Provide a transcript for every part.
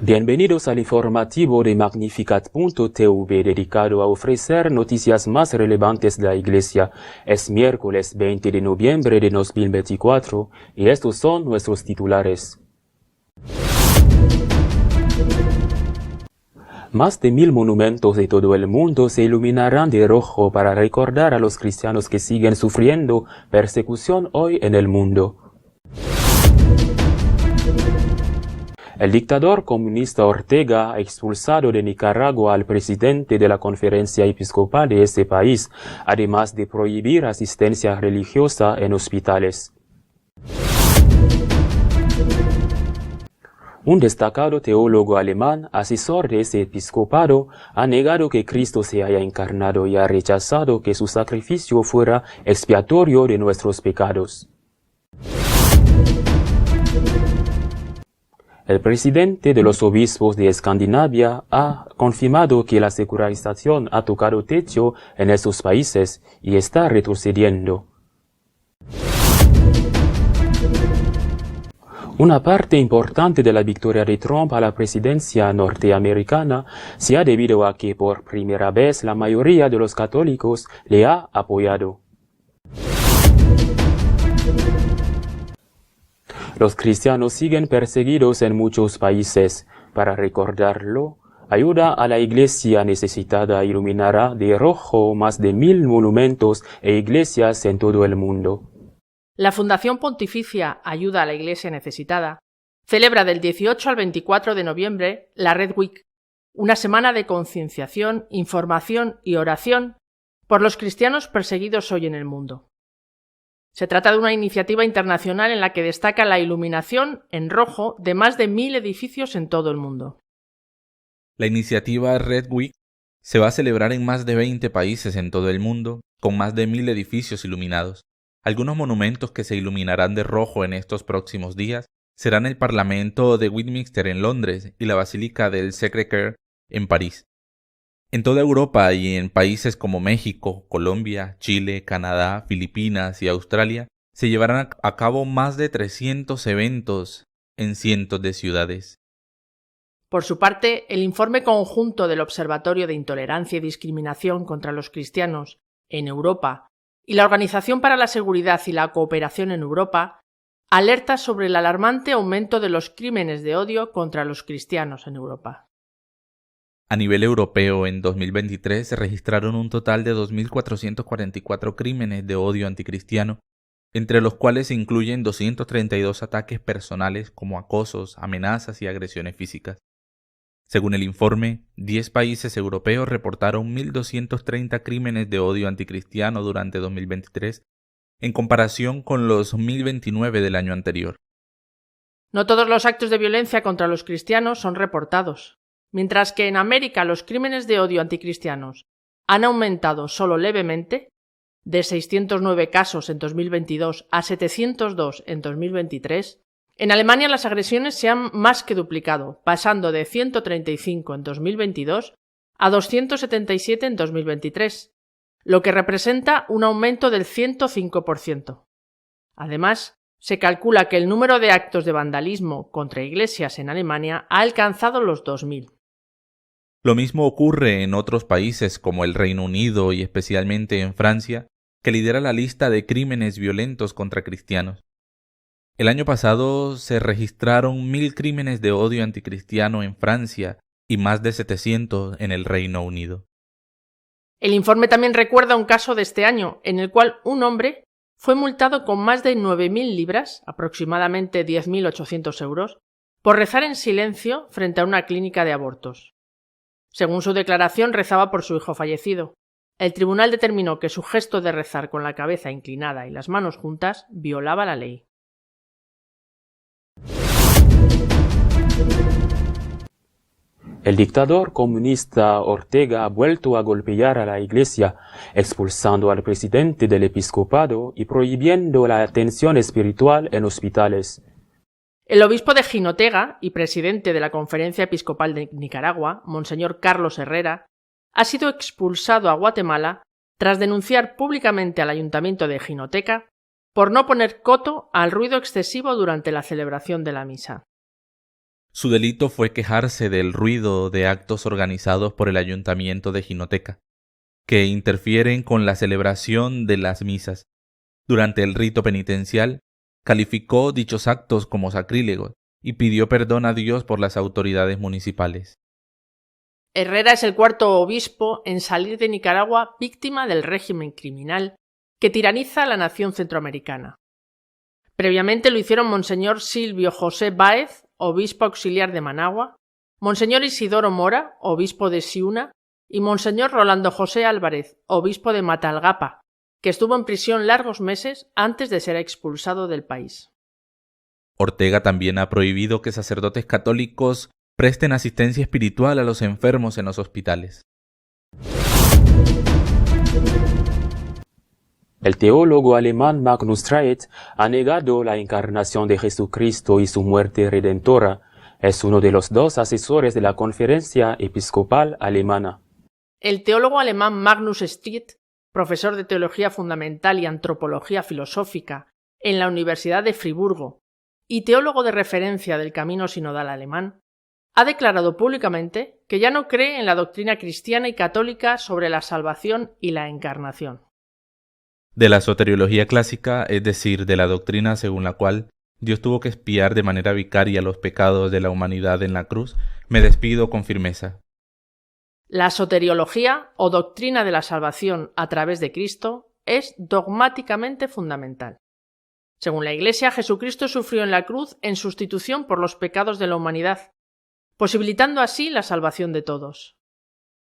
Bienvenidos al informativo de Magnificat.tv dedicado a ofrecer noticias más relevantes de la Iglesia. Es miércoles 20 de noviembre de 2024 y estos son nuestros titulares. Más de 1000 monumentos de todo el mundo se iluminarán de rojo para recordar a los cristianos que siguen sufriendo persecución hoy en el mundo. El dictador comunista Ortega ha expulsado de Nicaragua al presidente de la conferencia episcopal de ese país, además de prohibir asistencia religiosa en hospitales. Un destacado teólogo alemán, asesor de ese episcopado, ha negado que Cristo se haya encarnado y ha rechazado que su sacrificio fuera expiatorio de nuestros pecados. El presidente de los obispos de Escandinavia ha confirmado que la secularización ha tocado techo en esos países y está retrocediendo. Una parte importante de la victoria de Trump a la presidencia norteamericana se ha debido a que por primera vez la mayoría de los católicos le ha apoyado. Los cristianos siguen perseguidos en muchos países. Para recordarlo, ayuda a la Iglesia necesitada iluminará de rojo más de 1000 monumentos e iglesias en todo el mundo. La Fundación Pontificia Ayuda a la Iglesia Necesitada celebra del 18 al 24 de noviembre la Red Week, una semana de concienciación, información y oración por los cristianos perseguidos hoy en el mundo. Se trata de una iniciativa internacional en la que destaca la iluminación en rojo de más de 1000 edificios en todo el mundo. La iniciativa Red Week se va a celebrar en más de 20 países en todo el mundo, con más de 1000 edificios iluminados. Algunos monumentos que se iluminarán de rojo en estos próximos días serán el Parlamento de Westminster en Londres y la Basílica del Sacré-Cœur en París. En toda Europa y en países como México, Colombia, Chile, Canadá, Filipinas y Australia, se llevarán a cabo más de 300 eventos en cientos de ciudades. Por su parte, el informe conjunto del Observatorio de Intolerancia y Discriminación contra los Cristianos en Europa y la Organización para la Seguridad y la Cooperación en Europa alerta sobre el alarmante aumento de los crímenes de odio contra los cristianos en Europa. A nivel europeo, en 2023 se registraron un total de 2.444 crímenes de odio anticristiano, entre los cuales se incluyen 232 ataques personales como acosos, amenazas y agresiones físicas. Según el informe, 10 países europeos reportaron 1.230 crímenes de odio anticristiano durante 2023, en comparación con los 1.029 del año anterior. No todos los actos de violencia contra los cristianos son reportados. Mientras que en América los crímenes de odio anticristianos han aumentado solo levemente, de 609 casos en 2022 a 702 en 2023, en Alemania las agresiones se han más que duplicado, pasando de 135 en 2022 a 277 en 2023, lo que representa un aumento del 105%. Además, se calcula que el número de actos de vandalismo contra iglesias en Alemania ha alcanzado los 2000. Lo mismo ocurre en otros países como el Reino Unido y especialmente en Francia, que lidera la lista de crímenes violentos contra cristianos. El año pasado se registraron 1000 crímenes de odio anticristiano en Francia y más de 700 en el Reino Unido. El informe también recuerda un caso de este año en el cual un hombre fue multado con más de 9.000 libras, aproximadamente 10.800 euros, por rezar en silencio frente a una clínica de abortos. Según su declaración, rezaba por su hijo fallecido. El tribunal determinó que su gesto de rezar con la cabeza inclinada y las manos juntas violaba la ley. El dictador comunista Ortega ha vuelto a golpear a la Iglesia, expulsando al presidente del episcopado y prohibiendo la atención espiritual en hospitales. El obispo de Jinotega y presidente de la Conferencia Episcopal de Nicaragua, Monseñor Carlos Herrera, ha sido expulsado a Guatemala tras denunciar públicamente al ayuntamiento de Jinoteca por no poner coto al ruido excesivo durante la celebración de la misa. Su delito fue quejarse del ruido de actos organizados por el ayuntamiento de Jinoteca, que interfieren con la celebración de las misas. Durante el rito penitencial, calificó dichos actos como sacrílegos y pidió perdón a Dios por las autoridades municipales. Herrera es el cuarto obispo en salir de Nicaragua víctima del régimen criminal que tiraniza a la nación centroamericana. Previamente lo hicieron Monseñor Silvio José Báez, obispo auxiliar de Managua, Monseñor Isidoro Mora, obispo de Ciuna, y Monseñor Rolando José Álvarez, obispo de Matalgapa, que estuvo en prisión largos meses antes de ser expulsado del país. Ortega también ha prohibido que sacerdotes católicos presten asistencia espiritual a los enfermos en los hospitales. El teólogo alemán Magnus Streit ha negado la encarnación de Jesucristo y su muerte redentora. Es uno de los dos asesores de la Conferencia Episcopal Alemana. El teólogo alemán Magnus Streit, profesor de Teología Fundamental y Antropología Filosófica en la Universidad de Friburgo y teólogo de referencia del Camino Sinodal alemán, ha declarado públicamente que ya no cree en la doctrina cristiana y católica sobre la salvación y la encarnación. De la soteriología clásica, es decir, de la doctrina según la cual Dios tuvo que expiar de manera vicaria los pecados de la humanidad en la cruz, me despido con firmeza. La soteriología, o doctrina de la salvación a través de Cristo, es dogmáticamente fundamental. Según la Iglesia, Jesucristo sufrió en la cruz en sustitución por los pecados de la humanidad, posibilitando así la salvación de todos.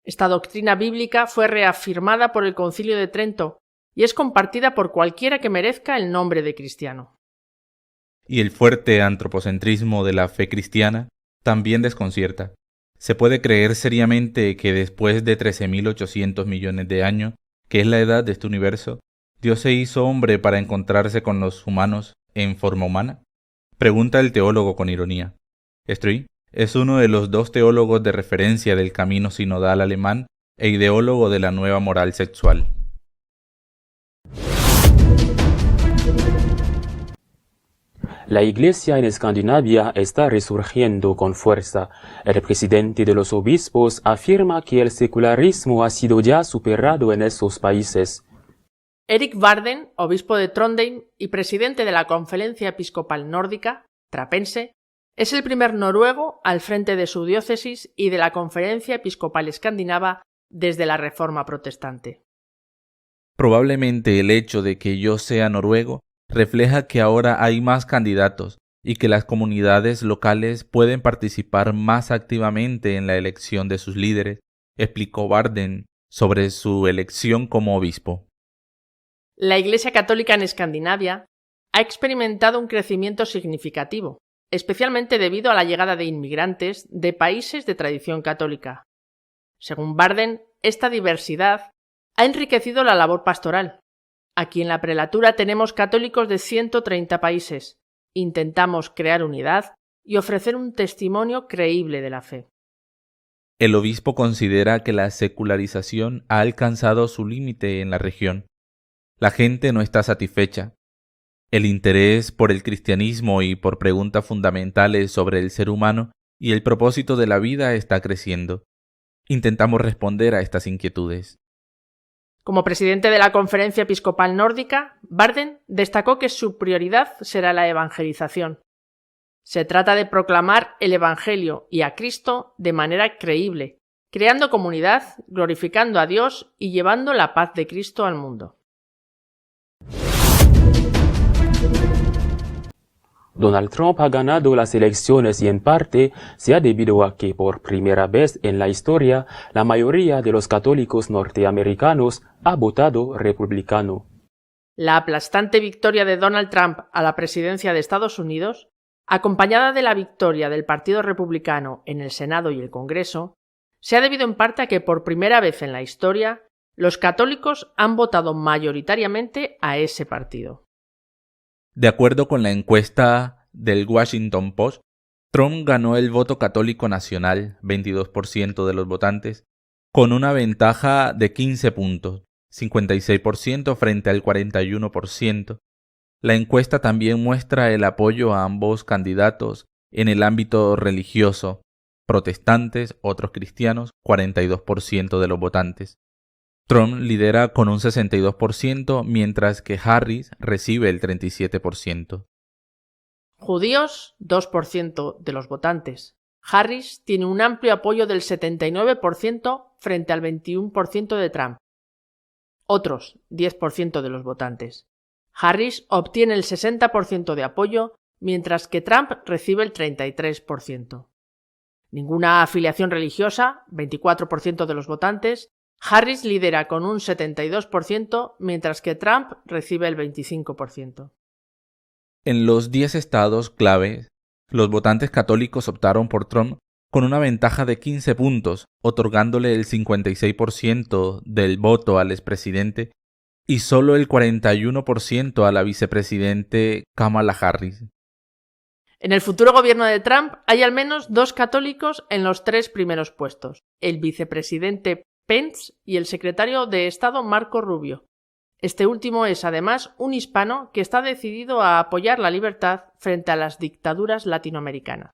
Esta doctrina bíblica fue reafirmada por el Concilio de Trento y es compartida por cualquiera que merezca el nombre de cristiano. Y el fuerte antropocentrismo de la fe cristiana también desconcierta. Se puede creer seriamente que después de 13.800 millones de años, que es la edad de este universo, Dios se hizo hombre para encontrarse con los humanos en forma humana? Pregunta el teólogo con ironía. Streit es uno de los dos teólogos de referencia del camino sinodal alemán e ideólogo de la nueva moral sexual. La Iglesia en Escandinavia está resurgiendo con fuerza. El presidente de los obispos afirma que el secularismo ha sido ya superado en esos países. Erik Varden, obispo de Trondheim y presidente de la Conferencia Episcopal Nórdica, trapense, es el primer noruego al frente de su diócesis y de la Conferencia Episcopal Escandinava desde la Reforma Protestante. Probablemente el hecho de que yo sea noruego refleja que ahora hay más candidatos y que las comunidades locales pueden participar más activamente en la elección de sus líderes, explicó Varden sobre su elección como obispo. La Iglesia Católica en Escandinavia ha experimentado un crecimiento significativo, especialmente debido a la llegada de inmigrantes de países de tradición católica. Según Varden, esta diversidad ha enriquecido la labor pastoral. Aquí en la prelatura tenemos católicos de 130 países. Intentamos crear unidad y ofrecer un testimonio creíble de la fe. El obispo considera que la secularización ha alcanzado su límite en la región. La gente no está satisfecha. El interés por el cristianismo y por preguntas fundamentales sobre el ser humano y el propósito de la vida está creciendo. Intentamos responder a estas inquietudes. Como presidente de la Conferencia Episcopal Nórdica, Varden destacó que su prioridad será la evangelización. Se trata de proclamar el Evangelio y a Cristo de manera creíble, creando comunidad, glorificando a Dios y llevando la paz de Cristo al mundo. Donald Trump ha ganado las elecciones y en parte se ha debido a que por primera vez en la historia la mayoría de los católicos norteamericanos ha votado republicano. La aplastante victoria de Donald Trump a la presidencia de Estados Unidos, acompañada de la victoria del Partido Republicano en el Senado y el Congreso, se ha debido en parte a que por primera vez en la historia los católicos han votado mayoritariamente a ese partido. De acuerdo con la encuesta del Washington Post, Trump ganó el voto católico nacional, 22% de los votantes, con una ventaja de 15 puntos, 56% frente al 41%. La encuesta también muestra el apoyo a ambos candidatos en el ámbito religioso. Protestantes, otros cristianos, 42% de los votantes. Trump lidera con un 62%, mientras que Harris recibe el 37%. Judíos, 2% de los votantes. Harris tiene un amplio apoyo del 79% frente al 21% de Trump. Otros, 10% de los votantes. Harris obtiene el 60% de apoyo, mientras que Trump recibe el 33%. Ninguna afiliación religiosa, 24% de los votantes. Harris lidera con un 72%, mientras que Trump recibe el 25%. En los 10 estados clave, los votantes católicos optaron por Trump con una ventaja de 15 puntos, otorgándole el 56% del voto al expresidente y solo el 41% a la vicepresidente Kamala Harris. En el futuro gobierno de Trump hay al menos 2 católicos en los 3 primeros puestos, el vicepresidente Pence y el secretario de Estado Marco Rubio. Este último es además un hispano que está decidido a apoyar la libertad frente a las dictaduras latinoamericanas.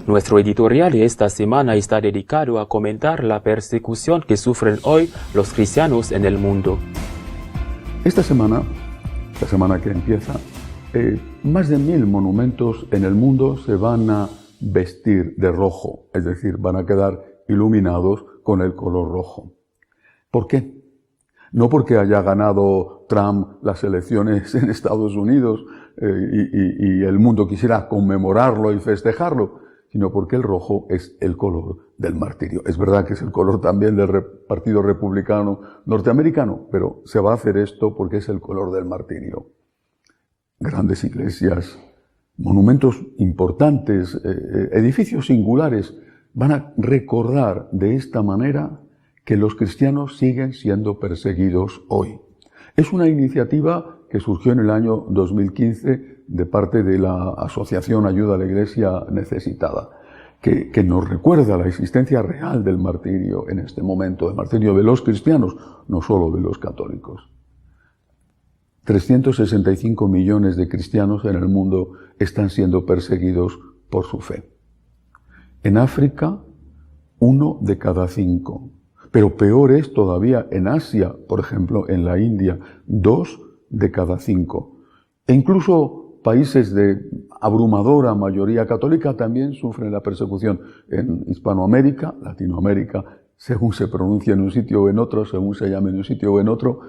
Nuestro editorial de esta semana está dedicado a comentar la persecución que sufren hoy los cristianos en el mundo. Esta semana, la semana que empieza, más de 1000 monumentos en el mundo se van a vestir de rojo, es decir, van a quedar iluminados con el color rojo. ¿Por qué? No porque haya ganado Trump las elecciones en Estados Unidos y el mundo quisiera conmemorarlo y festejarlo, sino porque el rojo es el color del martirio. Es verdad que es el color también del Partido Republicano norteamericano, pero se va a hacer esto porque es el color del martirio. Grandes iglesias, monumentos importantes, edificios singulares, van a recordar de esta manera que los cristianos siguen siendo perseguidos hoy. Es una iniciativa que surgió en el año 2015 de parte de la Asociación Ayuda a la Iglesia Necesitada, que nos recuerda la existencia real del martirio en este momento, el martirio de los cristianos, no solo de los católicos. 365 millones de cristianos en el mundo están siendo perseguidos por su fe. En África, 1 de cada 5. Pero peor es todavía en Asia, por ejemplo, en la India, 2 de cada 5. E incluso países de abrumadora mayoría católica también sufren la persecución. En Hispanoamérica, Latinoamérica, según se pronuncia en un sitio o en otro, según se llame en un sitio o en otro,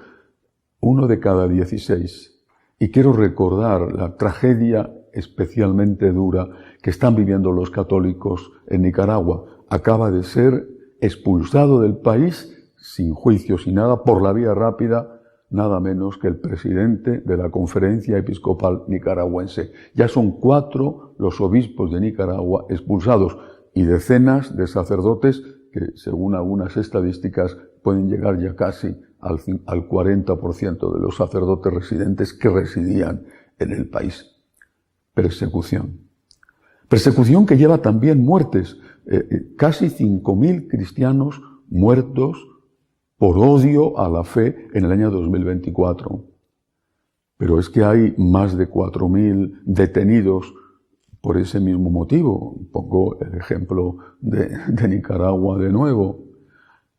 1 de cada 16. Y quiero recordar la tragedia especialmente dura que están viviendo los católicos en Nicaragua. Acaba de ser expulsado del país sin juicio, sin nada, por la vía rápida, nada menos que el presidente de la Conferencia Episcopal Nicaragüense. Ya son 4 los obispos de Nicaragua expulsados y decenas de sacerdotes que, según algunas estadísticas, pueden llegar ya casi al 40% de los sacerdotes residentes que residían en el país. Persecución. Persecución que lleva también muertes. Casi 5.000 cristianos muertos por odio a la fe en el año 2024. Pero es que hay más de 4.000 detenidos por ese mismo motivo. Pongo el ejemplo de Nicaragua de nuevo.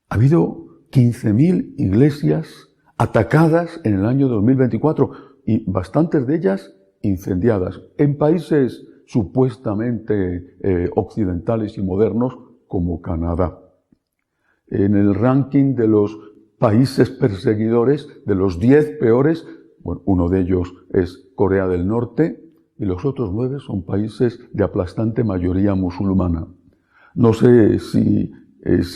Ha habido 15.000 iglesias atacadas en el año 2024 y bastantes de ellas incendiadas en países supuestamente occidentales y modernos como Canadá. En el ranking de los países perseguidores, de los 10 peores, bueno, uno de ellos es Corea del Norte y los otros 9 son países de aplastante mayoría musulmana. No sé si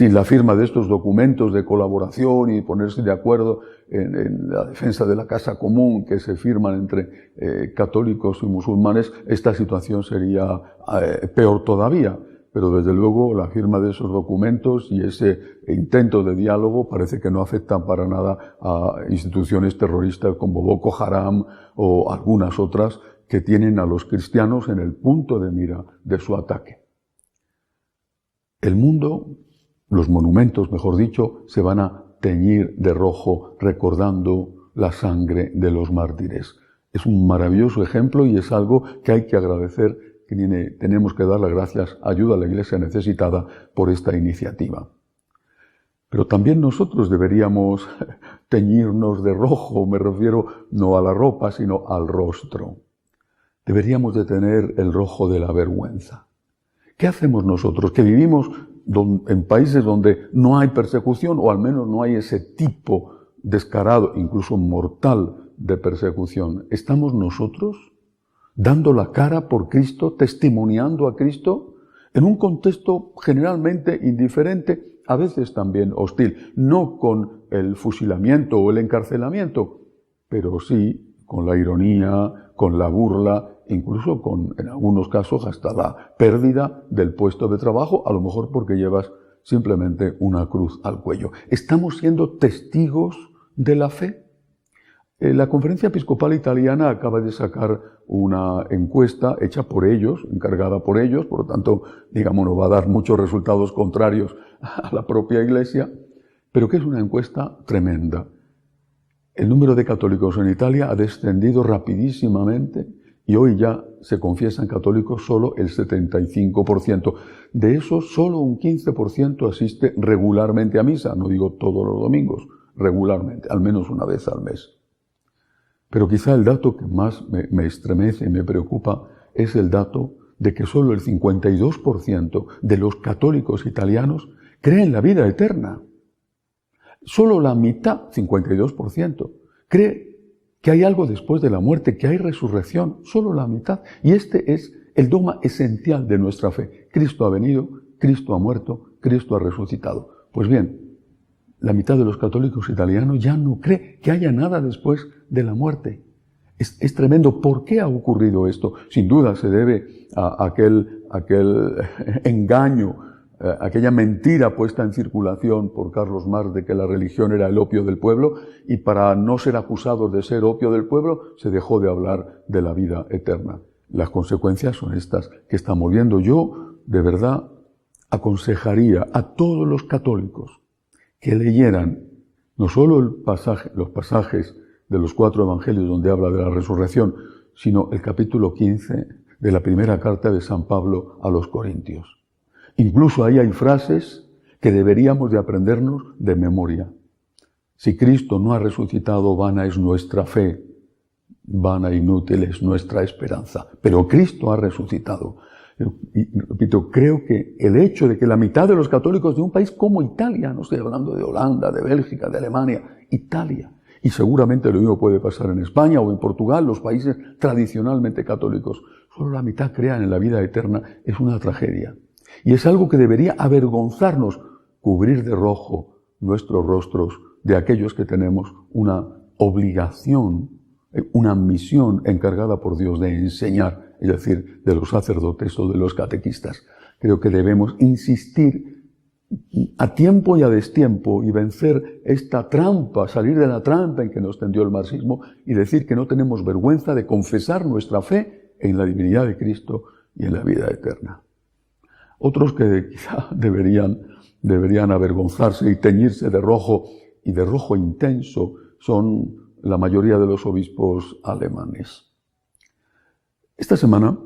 la firma de estos documentos de colaboración y ponerse de acuerdo en la defensa de la casa común que se firman entre católicos y musulmanes, esta situación sería peor todavía. Pero desde luego la firma de esos documentos y ese intento de diálogo parece que no afectan para nada a instituciones terroristas como Boko Haram o algunas otras que tienen a los cristianos en el punto de mira de su ataque. El mundo, los monumentos, mejor dicho, se van a teñir de rojo recordando la sangre de los mártires. Es un maravilloso ejemplo y es algo que hay que agradecer, que tenemos que dar las gracias, ayuda a la Iglesia necesitada por esta iniciativa. Pero también nosotros deberíamos teñirnos de rojo, me refiero no a la ropa, sino al rostro. Deberíamos de tener el rojo de la vergüenza. ¿Qué hacemos nosotros que vivimos en países donde no hay persecución, o al menos no hay ese tipo descarado, incluso mortal, de persecución? ¿Estamos nosotros dando la cara por Cristo, testimoniando a Cristo, en un contexto generalmente indiferente, a veces también hostil, no con el fusilamiento o el encarcelamiento, pero sí con la ironía, con la burla, incluso con, en algunos casos, hasta la pérdida del puesto de trabajo, a lo mejor porque llevas simplemente una cruz al cuello? ¿Estamos siendo testigos de la fe? La Conferencia Episcopal Italiana acaba de sacar una encuesta hecha por ellos, encargada por ellos, por lo tanto, digamos, no va a dar muchos resultados contrarios a la propia Iglesia, pero que es una encuesta tremenda. El número de católicos en Italia ha descendido rapidísimamente y hoy ya se confiesan católicos solo el 75%. De esos, solo un 15% asiste regularmente a misa, no digo todos los domingos, regularmente, al menos una vez al mes. Pero quizá el dato que más me estremece y me preocupa es el dato de que solo el 52% de los católicos italianos creen la vida eterna. Solo la mitad, 52%, cree que hay algo después de la muerte, que hay resurrección. Solo la mitad. Y este es el dogma esencial de nuestra fe. Cristo ha venido, Cristo ha muerto, Cristo ha resucitado. Pues bien, la mitad de los católicos italianos ya no cree que haya nada después de la muerte. Es tremendo. ¿Por qué ha ocurrido esto? Sin duda se debe a aquel engaño, aquella mentira puesta en circulación por Carlos Marx de que la religión era el opio del pueblo, y para no ser acusados de ser opio del pueblo se dejó de hablar de la vida eterna. Las consecuencias son estas que estamos viendo. Yo, de verdad, aconsejaría a todos los católicos que leyeran no solo los pasajes de los 4 evangelios donde habla de la resurrección, sino el capítulo 15 de la primera carta de San Pablo a los Corintios. Incluso ahí hay frases que deberíamos de aprendernos de memoria. Si Cristo no ha resucitado, vana es nuestra fe, vana e inútil es nuestra esperanza. Pero Cristo ha resucitado. Y repito, creo que el hecho de que la mitad de los católicos de un país como Italia, no estoy hablando de Holanda, de Bélgica, de Alemania, Italia, y seguramente lo mismo puede pasar en España o en Portugal, los países tradicionalmente católicos, solo la mitad crean en la vida eterna, es una tragedia. Y es algo que debería avergonzarnos, cubrir de rojo nuestros rostros de aquellos que tenemos una obligación, una misión encargada por Dios de enseñar, es decir, de los sacerdotes o de los catequistas. Creo que debemos insistir a tiempo y a destiempo y vencer esta trampa, salir de la trampa en que nos tendió el marxismo y decir que no tenemos vergüenza de confesar nuestra fe en la divinidad de Cristo y en la vida eterna. Otros que quizá deberían avergonzarse y teñirse de rojo, y de rojo intenso, son la mayoría de los obispos alemanes. Esta semana,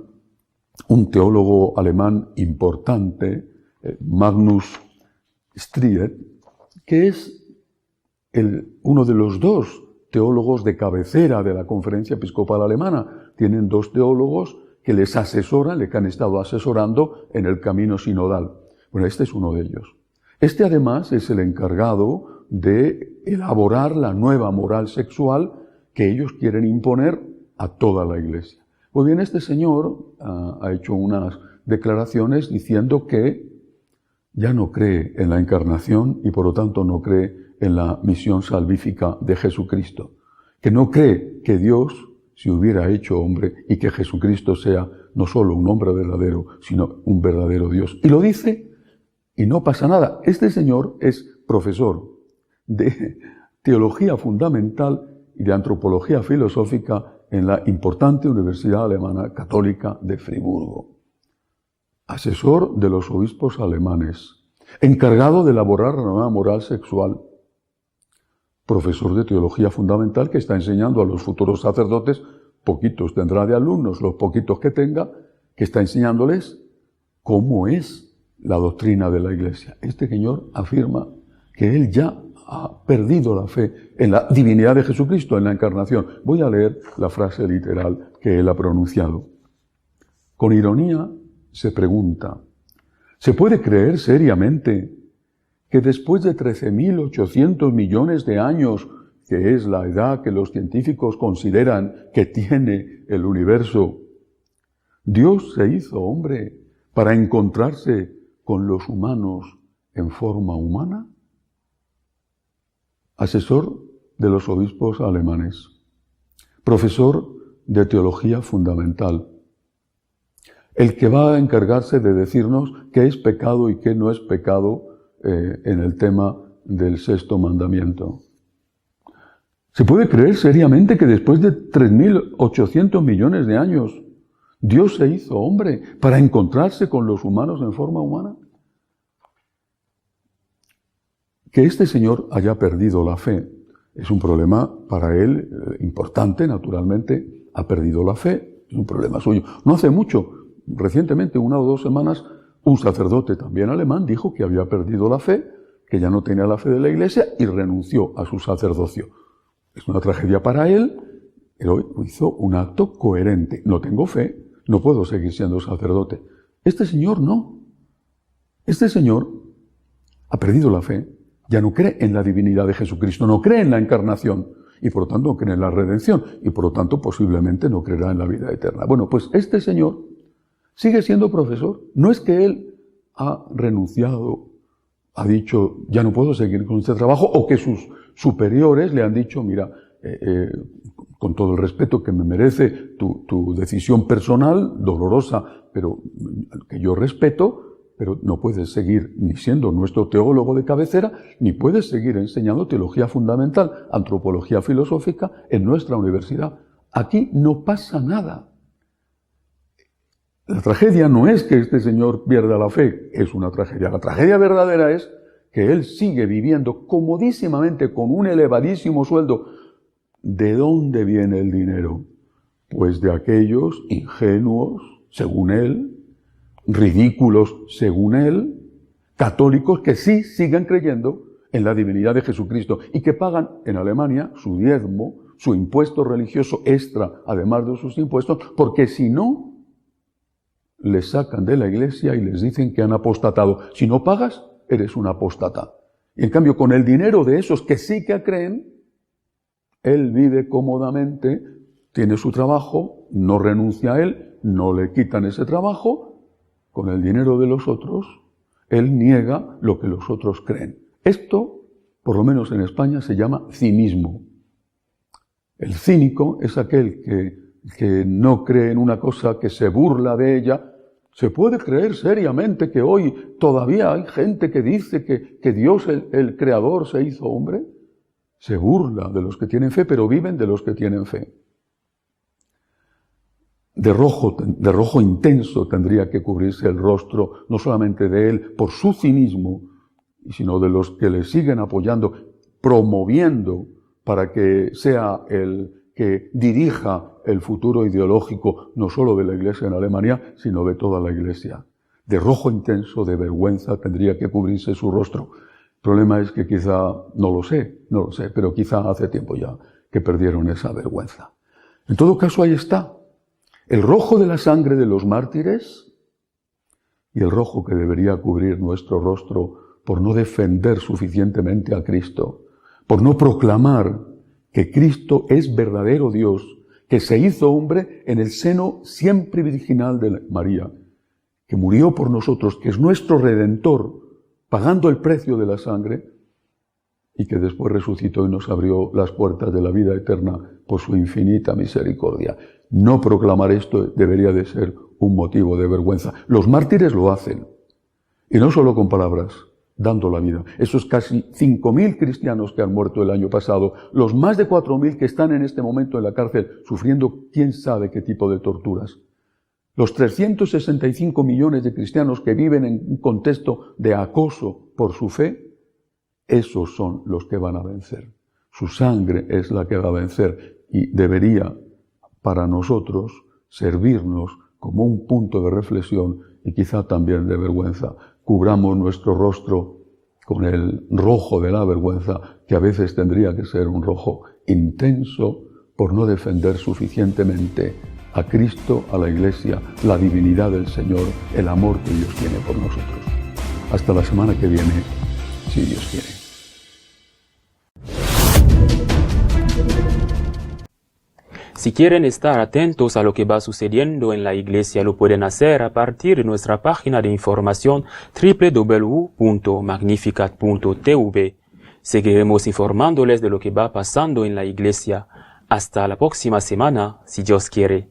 un teólogo alemán importante, Magnus Stried, que es uno de los 2 teólogos de cabecera de la Conferencia Episcopal Alemana. Tienen 2 teólogos que les asesoran, le han estado asesorando en el camino sinodal. Bueno, este es uno de ellos. Este además es el encargado de elaborar la nueva moral sexual que ellos quieren imponer a toda la Iglesia. Pues bien, este señor ha hecho unas declaraciones diciendo que ya no cree en la encarnación y por lo tanto no cree en la misión salvífica de Jesucristo. Que no cree que Dios se hubiera hecho hombre y que Jesucristo sea no solo un hombre verdadero, sino un verdadero Dios. Y lo dice y no pasa nada. Este señor es profesor de teología fundamental y de antropología filosófica en la importante Universidad Alemana Católica de Friburgo. Asesor de los obispos alemanes, encargado de elaborar la nueva moral sexual, profesor de teología fundamental que está enseñando a los futuros sacerdotes, poquitos tendrá de alumnos, los poquitos que tenga, que está enseñándoles cómo es la doctrina de la Iglesia. Este señor afirma que él ya ha perdido la fe en la divinidad de Jesucristo, en la encarnación. Voy a leer la frase literal que él ha pronunciado. Con ironía se pregunta, ¿se puede creer seriamente que después de 13.800 millones de años, que es la edad que los científicos consideran que tiene el universo, Dios se hizo hombre para encontrarse con los humanos en forma humana? Asesor de los obispos alemanes, profesor de teología fundamental, el que va a encargarse de decirnos qué es pecado y qué no es pecado en el tema del sexto mandamiento. ¿Se puede creer seriamente que después de 3.800 millones de años Dios se hizo hombre para encontrarse con los humanos en forma humana? Que este señor haya perdido la fe es un problema para él importante, naturalmente, ha perdido la fe, es un problema suyo. No hace mucho, recientemente, 1 o 2 semanas, un sacerdote también alemán dijo que había perdido la fe, que ya no tenía la fe de la Iglesia y renunció a su sacerdocio. Es una tragedia para él, pero hizo un acto coherente. No tengo fe, no puedo seguir siendo sacerdote. Este señor no. Este señor ha perdido la fe. Ya no cree en la divinidad de Jesucristo, no cree en la encarnación y por lo tanto no cree en la redención y por lo tanto posiblemente no creerá en la vida eterna. Bueno, pues este señor sigue siendo profesor. No es que él ha renunciado, ha dicho ya no puedo seguir con este trabajo, o que sus superiores le han dicho mira, con todo el respeto que me merece tu decisión personal, dolorosa, pero que yo respeto, pero no puedes seguir ni siendo nuestro teólogo de cabecera, ni puedes seguir enseñando teología fundamental, antropología filosófica en nuestra universidad. Aquí no pasa nada. La tragedia no es que este señor pierda la fe, es una tragedia. La tragedia verdadera es que él sigue viviendo comodísimamente con un elevadísimo sueldo. ¿De dónde viene el dinero? Pues de aquellos ingenuos, según él, ridículos según él, católicos que sí siguen creyendo en la divinidad de Jesucristo y que pagan en Alemania su diezmo, su impuesto religioso extra, además de sus impuestos, porque si no, les sacan de la iglesia y les dicen que han apostatado. Si no pagas, eres un apóstata. Y en cambio, con el dinero de esos que sí que creen, él vive cómodamente, tiene su trabajo, no renuncia a él, no le quitan ese trabajo. Con el dinero de los otros, él niega lo que los otros creen. Esto, por lo menos en España, se llama cinismo. El cínico es aquel que no cree en una cosa, que se burla de ella. ¿Se puede creer seriamente que hoy todavía hay gente que dice que Dios, el Creador, se hizo hombre? Se burla de los que tienen fe, pero viven de los que tienen fe. De rojo intenso tendría que cubrirse el rostro, no solamente de él por su cinismo, sino de los que le siguen apoyando, promoviendo para que sea el que dirija el futuro ideológico, no solo de la Iglesia en Alemania, sino de toda la Iglesia. De rojo intenso, de vergüenza, tendría que cubrirse su rostro. El problema es que quizá, no lo sé, pero quizá hace tiempo ya que perdieron esa vergüenza. En todo caso, ahí está. El rojo de la sangre de los mártires y el rojo que debería cubrir nuestro rostro por no defender suficientemente a Cristo, por no proclamar que Cristo es verdadero Dios, que se hizo hombre en el seno siempre virginal de María, que murió por nosotros, que es nuestro Redentor, pagando el precio de la sangre, y que después resucitó y nos abrió las puertas de la vida eterna por su infinita misericordia. No proclamar esto debería de ser un motivo de vergüenza. Los mártires lo hacen, y no solo con palabras, dando la vida. Esos casi 5.000 cristianos que han muerto el año pasado, los más de 4.000 que están en este momento en la cárcel sufriendo quién sabe qué tipo de torturas. Los 365 millones de cristianos que viven en un contexto de acoso por su fe, esos son los que van a vencer. Su sangre es la que va a vencer y debería para nosotros servirnos como un punto de reflexión y quizá también de vergüenza. Cubramos nuestro rostro con el rojo de la vergüenza, que a veces tendría que ser un rojo intenso por no defender suficientemente a Cristo, a la Iglesia, la divinidad del Señor, el amor que Dios tiene por nosotros. Hasta la semana que viene, si Dios quiere. Si quieren estar atentos a lo que va sucediendo en la Iglesia, lo pueden hacer a partir de nuestra página de información www.magnificat.tv. Seguiremos informándoles de lo que va pasando en la Iglesia. Hasta la próxima semana, si Dios quiere.